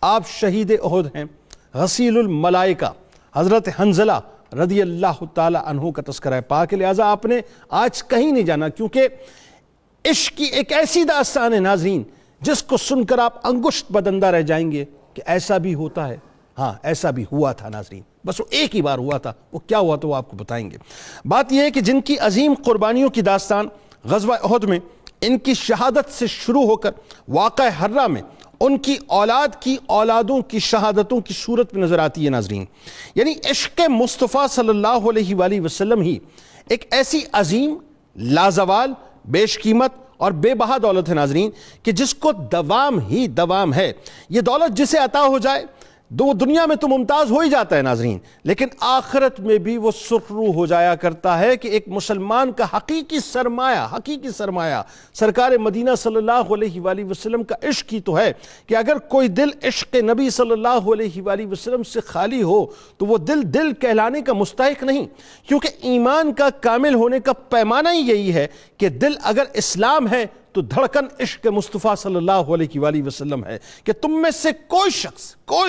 آپ شہید احد ہیں، غسیل الملائکہ حضرت حنظلہ رضی اللہ تعالی عنہ کا تذکرہ پاک ہے، لہٰذا آپ نے آج کہیں نہیں جانا، کیونکہ عشق کی ایک ایسی داستان ہے ناظرین جس کو سن کر آپ انگشت بدندہ رہ جائیں گے کہ ایسا بھی ہوتا ہے۔ ہاں ایسا بھی ہوا تھا ناظرین، بس وہ ایک ہی بار ہوا تھا، وہ کیا ہوا تو وہ آپ کو بتائیں گے۔ بات یہ ہے کہ جن کی عظیم قربانیوں کی داستان غزوہ احد میں ان کی شہادت سے شروع ہو کر واقعہ حرہ میں ان کی اولاد کی اولادوں کی شہادتوں کی صورت میں نظر آتی ہے ناظرین، یعنی عشق مصطفیٰ صلی اللہ علیہ وآلہ وسلم ہی ایک ایسی عظیم، لازوال، بیش قیمت اور بے بہا دولت ہے ناظرین کہ جس کو دوام ہی دوام ہے۔ یہ دولت جسے عطا ہو جائے دنیا میں تو ممتاز ہو ہی جاتا ہے ناظرین، لیکن آخرت میں بھی وہ سرخرو ہو جایا کرتا ہے کہ ایک مسلمان کا حقیقی سرمایہ سرکار مدینہ صلی اللہ علیہ وآلہ وسلم کا عشق ہی تو ہے کہ اگر کوئی دل عشق نبی صلی اللہ علیہ وآلہ وسلم سے خالی ہو تو وہ دل کہلانے کا مستحق نہیں، کیونکہ ایمان کا کامل ہونے کا پیمانہ ہی یہی ہے کہ دل اگر اسلام ہے تو دھڑکن عشق مصطفیٰ صلی اللہ علیہ وآلہ وسلم ہے، کہ تم میں سے کوئی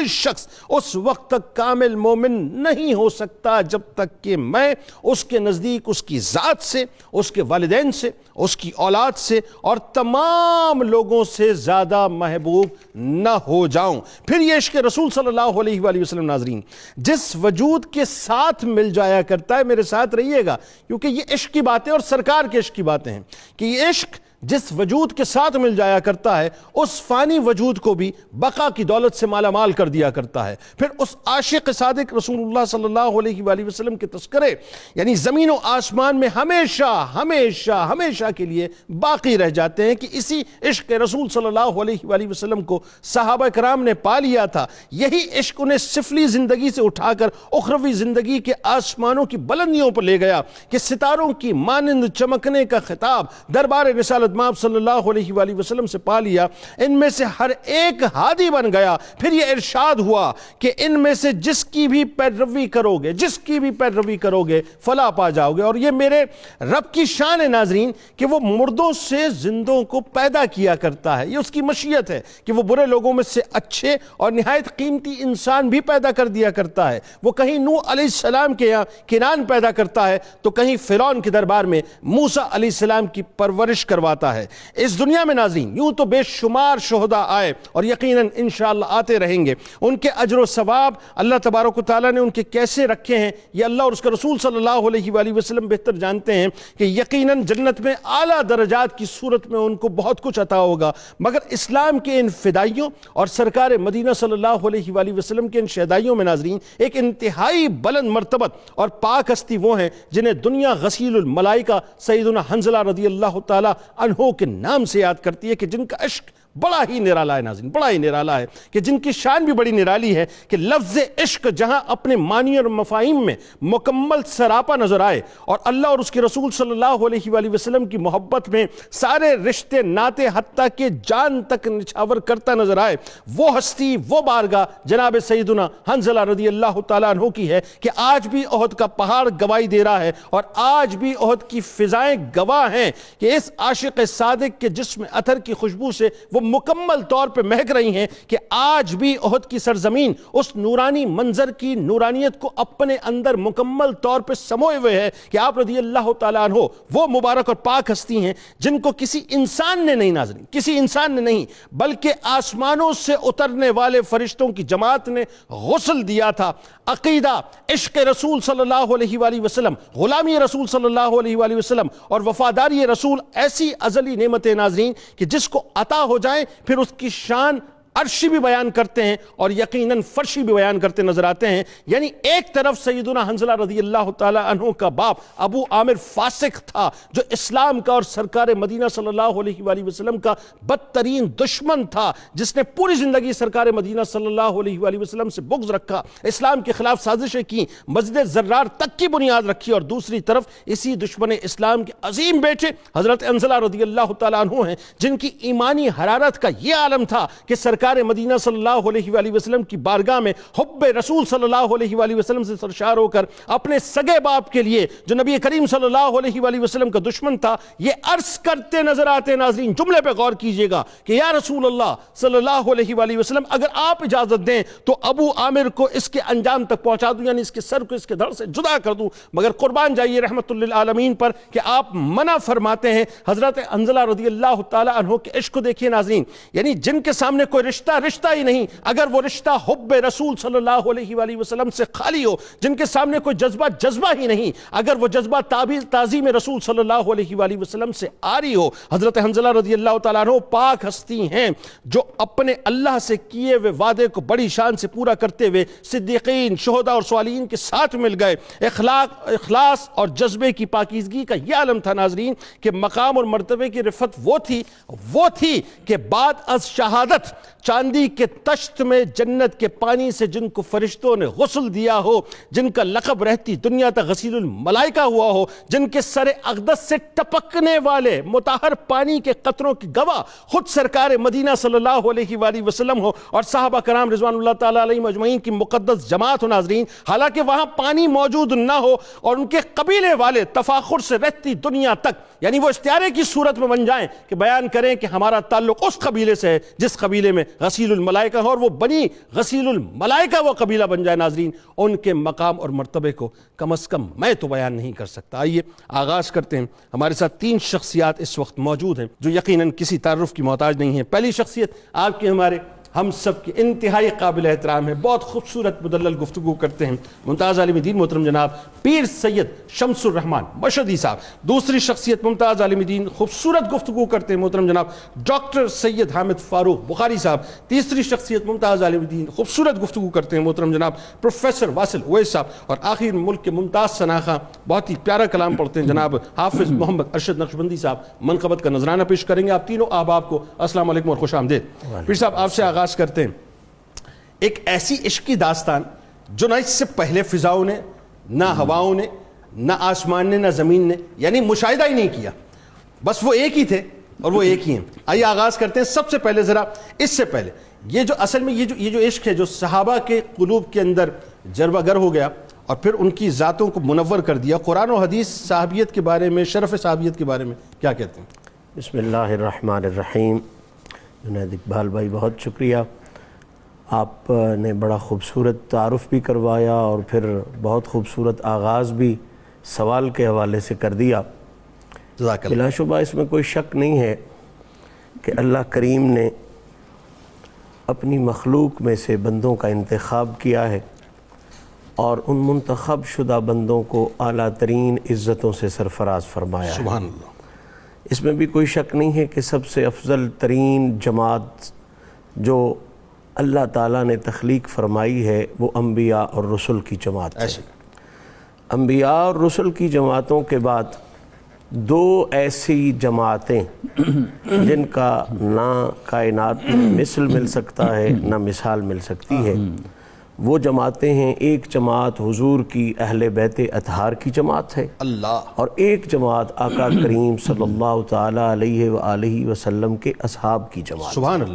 شخص اس وقت تک کامل مومن نہیں ہو سکتا جب تک کہ میں اس کے نزدیک اس کی ذات سے، اس کے والدین سے، اس کی اولاد سے اور تمام لوگوں سے زیادہ محبوب نہ ہو جاؤں۔ پھر یہ عشق رسول صلی اللہ علیہ وآلہ وسلم ناظرین جس وجود کے ساتھ مل جایا کرتا ہے، میرے ساتھ رہیے گا کیونکہ یہ عشق کی باتیں اور سرکار کے عشق کی باتیں ہیں، کہ یہ عشق جس وجود کے ساتھ مل جایا کرتا ہے اس فانی وجود کو بھی بقا کی دولت سے مالا مال کر دیا کرتا ہے۔ پھر اس عاشق صادق رسول اللہ صلی اللہ علیہ وآلہ وسلم کے تذکرے یعنی زمین و آسمان میں ہمیشہ کے لیے باقی رہ جاتے ہیں کہ اسی عشق رسول صلی اللہ علیہ وآلہ وسلم کو صحابہ کرام نے پا لیا تھا۔ یہی عشق انہیں سفلی زندگی سے اٹھا کر اخروی زندگی کے آسمانوں کی بلندیوں پر لے گیا کہ ستاروں کی مانند چمکنے کا خطاب دربار رسالت مآب صلی اللہ علیہ وآلہ وسلم سے پا لیا۔ ان میں سے ہر ایک ہادی بن گیا۔ پھر یہ ارشاد ہوا کہ ان میں سے جس کی بھی پیروی کرو گے فلاح پا جاؤ گے۔ اور یہ میرے رب کی شان ہے ناظرین کہ وہ مردوں سے زندوں کو پیدا کیا کرتا ہے، یہ اس کی مشیت ہے کہ وہ برے لوگوں میں سے اچھے اور نہایت قیمتی انسان بھی پیدا کر دیا کرتا ہے۔ وہ کہیں نوح علیہ السلام کے یہاں کنان پیدا کرتا ہے تو کہیں فرعون کے دربار میں موسیٰ علیہ السلام کی پرورش کرواتا ہے۔ اس دنیا میں ناظرین یوں تو بے شمار شہداء آئے اور یقیناً انشاءاللہ آتے رہیں گے، ان کے اجر و ثواب اللہ تبارک و تعالیٰ نے ان کے کیسے رکھے ہیں یہ اللہ اور اس کا رسول صلی اللہ علیہ وآلہ وسلم بہتر جانتے ہیں کہ یقیناً جنت میں اعلیٰ درجات کی صورت میں ان کو بہت کچھ عطا ہوگا، مگر اسلام کے ان فدائیوں اور سرکار مدینہ صلی اللہ علیہ وآلہ وسلم کے ان شہدائیوں میں ناظرین ایک انتہائی بلند مرتبت اور پاک ہستی وہ ہیں جنہیں دنیا غسیل الملائکہ سیدنا حنظلہ رضی اللہ تعالیٰ عنہ کے نام سے یاد کرتی ہے، کہ جن کا عشق بڑا ہی نرالا ہے ناظرین، بڑا ہی نرالا ہے، کہ جن کی شان بھی بڑی نرالی ہے کہ لفظ عشق جہاں اپنے معنی اور مفاہیم میں مکمل سراپا نظر آئے اور اللہ اور اس کے رسول صلی اللہ علیہ وآلہ وسلم کی محبت میں سارے رشتے ناتے حتیٰ کہ جان تک نچھاور کرتا نظر آئے، وہ ہستی وہ بارگاہ جناب سیدنا حنظلہ رضی اللہ تعالیٰ عنہ کی ہے کہ آج بھی احد کا پہاڑ گواہی دے رہا ہے اور آج بھی احد کی فضائیں گواہ ہیں کہ اس عاشق صادق کے جسم عطر کی خوشبو سے وہ مکمل طور پہ مہک رہی ہیں کہ آج بھی احد کی سرزمین اس نورانی منظر کی نورانیت کو اپنے اندر مکمل طور پہ سموئے ہوئے ہے کہ آپ رضی اللہ تعالیٰ عنہ وہ مبارک اور پاک ہستی ہیں جن کو کسی انسان نے نہیں ناظرین، کسی انسان نے نہیں بلکہ آسمانوں سے اترنے والے فرشتوں کی جماعت نے غسل دیا تھا۔ عقیدہ عشق رسول صلی اللہ علیہ وآلہ وسلم، غلامی رسول صلی اللہ علیہ وآلہ وسلم اور وفاداری رسول ایسی ازلی نعمت ناظرین کہ جس کو عطا ہو جائے پھر اس کی شان عرشی بھی بیان کرتے ہیں اور یقیناً فرشی بھی بیان کرتے نظر آتے ہیں۔ یعنی ایک طرف سیدنا حنظلہ رضی اللہ تعالیٰ عنہ کا باپ ابو عامر فاسق تھا جو اسلام کا اور سرکار مدینہ صلی اللہ علیہ وآلہ وسلم کا بدترین دشمن تھا، جس نے پوری زندگی سرکار مدینہ صلی اللہ علیہ وآلہ وسلم سے بغض رکھا، اسلام کے خلاف سازشیں کی، مسجد زرار تک کی بنیاد رکھی، اور دوسری طرف اسی دشمن اسلام کے عظیم بیٹے حضرت حنظلہ رضی اللہ تعالیٰ عنہ ہیں جن کی ایمانی حرارت کا یہ عالم تھا کہ سرکار سرکار مدینہ صلی اللہ علیہ وآلہ وسلم کی بارگاہ میں حب رسول صلی اللہ علیہ وآلہ وسلم سے سرشار ہو کر اپنے سگے باپ کے لیے جو نبی کریم صلی اللہ علیہ وآلہ وسلم کا دشمن تھا یہ عرض کرتے نظر آتے ہیں۔ ناظرین جملے پہ غور کیجئے گا کہ یا رسول اللہ صلی اللہ علیہ وآلہ وسلم اگر آپ اجازت دیں تو ابو عامر کو اس کے انجام تک پہنچا دوں، یعنی اس کے سر کو اس کے دھڑ سے جدا کر دوں، مگر قربان جائیے رحمت للعالمین پر کہ آپ منع فرماتے ہیں۔ حضرت حنظلہ رضی اللہ تعالی عنہ کے عشق کو دیکھیے ناظرین، یعنی جن کے سامنے کوئی رشتہ ہی نہیں، اگر وہ رشتہ حب رسول صلی اللہ علیہ وآلہ وسلم سے خالی ہو، جن کے سامنے کوئی جذبہ ہی نہیں، اگر وہ جذبہ تعظیم رسول صلی اللہ علیہ وآلہ وسلم سے آ رہی ہو۔ حضرت حنظلہ رضی اللہ تعالیٰ عنہ پاک ہستی ہیں جو اپنے اللہ سے کیے ہوئے وعدے کو بڑی شان سے پورا کرتے ہوئے صدیقین، شہداء اور صالحین کے ساتھ مل گئے۔ اخلاص اور جذبے کی پاکیزگی کا یہ عالم تھا ناظرین کہ مقام اور مرتبے کی رفت وہ تھی کہ بعد از شہادت چاندی کے تشت میں جنت کے پانی سے جن کو فرشتوں نے غسل دیا ہو، جن کا لقب رہتی دنیا تک غسیل الملائکہ ہوا ہو، جن کے سر اقدس سے ٹپکنے والے مطہر پانی کے قطروں کی گواہ خود سرکار مدینہ صلی اللہ علیہ وآلہ وسلم ہو اور صحابہ کرام رضوان اللہ تعالیٰ علیہم اجمعین کی مقدس جماعت ہو ناظرین، حالانکہ وہاں پانی موجود نہ ہو اور ان کے قبیلے والے تفاخر سے رہتی دنیا تک، یعنی وہ استعارے کی صورت میں بن جائیں کہ بیان کریں کہ ہمارا تعلق اس قبیلے سے ہے جس قبیلے میں غسیل الملائکہ ہو، اور وہ بنی غسیل الملائکہ وہ قبیلہ بن جائے ناظرین، ان کے مقام اور مرتبے کو کم از کم میں تو بیان نہیں کر سکتا۔ آئیے آغاز کرتے ہیں۔ ہمارے ساتھ 3 شخصیات اس وقت موجود ہیں جو یقیناً کسی تعارف کی محتاج نہیں ہیں۔ پہلی شخصیت آپ کے ہمارے ہم سب کی انتہائی قابل احترام ہے، بہت خوبصورت مدلل گفتگو کرتے ہیں، ممتاز عالم دین محترم جناب پیر سید شمس الرحمان مشہدی صاحب۔ دوسری شخصیت ممتاز عالم دین خوبصورت گفتگو کرتے ہیں محترم جناب ڈاکٹر سید حامد فاروق بخاری صاحب۔ تیسری شخصیت ممتاز عالم دین خوبصورت گفتگو کرتے ہیں محترم جناب پروفیسر واصل اویس صاحب۔ اور آخر ملک کے ممتاز شناخہ بہت ہی پیارا کلام پڑھتے ہیں جناب حافظ محمد ارشد نقشبندی صاحب، منقبت کا نذرانہ پیش کریں گے۔ آپ تینوں احباب کو السلام علیکم اور خوش آمدید۔ پیر صاحب آپ سے آغاز کرتے ہیں ایک ایسی عشقی داستان جو نہ اس سے پہلے فضاؤں نے، نہ ہواؤں نے، نہ آسمان نے، نہ زمین نے یعنی مشاہدہ ہی نہیں کیا، بس وہ ایک ہی تھے اور وہ ایک ہی ہیں۔ آئیے آغاز کرتے ہیں سب سے پہلے ذرا اس سے پہلے یہ جو اصل میں یہ جو عشق ہے جو صحابہ کے قلوب کے اندر جلوہ گر ہو گیا اور پھر ان کی ذاتوں کو منور کر دیا، قرآن و حدیث صحابیت کے بارے میں، شرف صحابیت کے بارے میں کیا کہتے ہیں؟ بسم اللہ الرحمن الرحیم۔ جنید اقبال بھائی بہت شکریہ، آپ نے بڑا خوبصورت تعارف بھی کروایا اور پھر بہت خوبصورت آغاز بھی سوال کے حوالے سے کر دیا۔ بلا شبہ اس میں کوئی شک نہیں ہے کہ اللہ کریم نے اپنی مخلوق میں سے بندوں کا انتخاب کیا ہے اور ان منتخب شدہ بندوں کو اعلیٰ ترین عزتوں سے سرفراز فرمایا ہے۔ سبحان اللہ۔ اس میں بھی کوئی شک نہیں ہے کہ سب سے افضل ترین جماعت جو اللہ تعالیٰ نے تخلیق فرمائی ہے وہ انبیاء اور رسل کی جماعت ہے۔ انبیاء اور رسل کی جماعتوں کے بعد 2 ایسی جماعتیں جن کا نہ کائنات میں مثل مل سکتا ہے نہ مثال مل سکتی ہے، وہ جماعتیں ہیں، ایک جماعت حضور کی اہل بیت اطہار کی جماعت ہے اللہ، اور ایک جماعت آقا کریم صلی اللہ تعالیٰ علیہ وآلہ وسلم کے اصحاب کی جماعت۔ سبحان اللہ۔